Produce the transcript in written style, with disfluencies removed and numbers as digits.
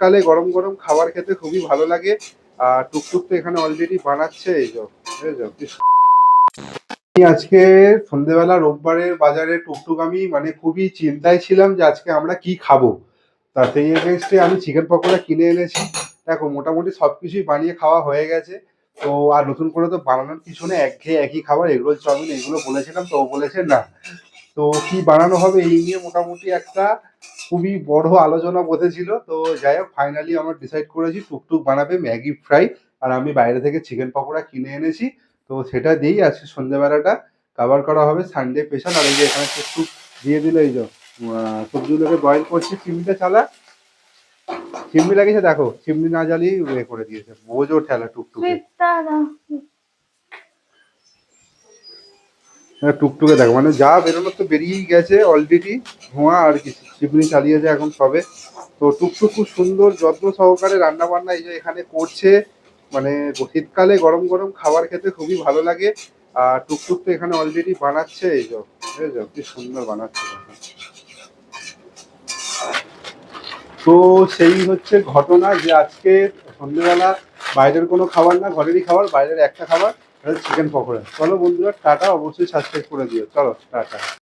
কালে গরম গরম খাবার খেতে খুবই ভালো লাগে। আর টুকটুক তো এখানে অলরেডি বানাচ্ছে। এই যে আমি আজকে সন্ধ্যেবেলা রোববারের বাজারে টুকটুক আমি মানে খুবই চিন্তায় ছিলাম যে আজকে আমরা কি খাবো। তা সেই এগেনস্টে আমি চিকেন পকোড়া কিনে এনেছি। দেখো মোটামুটি সবকিছুই বানিয়ে খাওয়া হয়ে গেছে। তো আর নতুন করে তো বানানোর কিছু নেই, একঘেয়ে একই খাবার এগরোল চাউমিন এগুলো বলেছিলাম, তো ও বলেছে না। তো কি বানানো হবে এই নিয়ে মোটামুটি একটা খুবই বড় আলোচনা বসেছিল। তো যাই হোক ফাইনালি আমরা ডিসাইড করেছি টুকটুক বানাবে ম্যাগি ফ্রাই, আর আমি বাইরে থেকে চিকেন পকোড়া কিনে এনেছি। তো সেটা দিয়েই আজকে সন্ধ্যেবেলাটা কাভার করা হবে, সানডে স্পেশাল। আর এই যে এখানে টুকটুক দিয়ে দিল, এই যে সবজিগুলোকে বয়েল করছে। চিমনিটা চালা, চিমনি লাগিয়েছে দেখো, চিমনি না জ্বালিয়ে ইয়ে করে দিয়েছে, বোঝো ঠেলা টুকটুকে। টুকটুকে দেখো মানে যা বেরোনোর তো বেরিয়েই গেছে অলরেডি ধোঁয়া, আর কি চিমনি চালিয়েছে এখন সবে। তো টুকটুক খুব সুন্দর যত্ন সহকারে রান্না বান্না এই যে এখানে করছে। মানে শীতকালে গরম গরম খাবার খেতে খুবই ভালো লাগে। আর টুকটুক তো এখানে অলরেডি বানাচ্ছে। এই যে বুঝেছো কি সুন্দর বানাচ্ছে। তো সেই হচ্ছে ঘটনা যে আজকে সন্ধ্যেবেলা বাইরের কোনো খাবার না, ঘরেরই খাবার। বাইরের একটা খাবার, চিকেন পকোড়া। চলো বন্ধুরা টাটা, অবশ্যই সাবস্ক্রাইব করে দিও। চলো টাটা।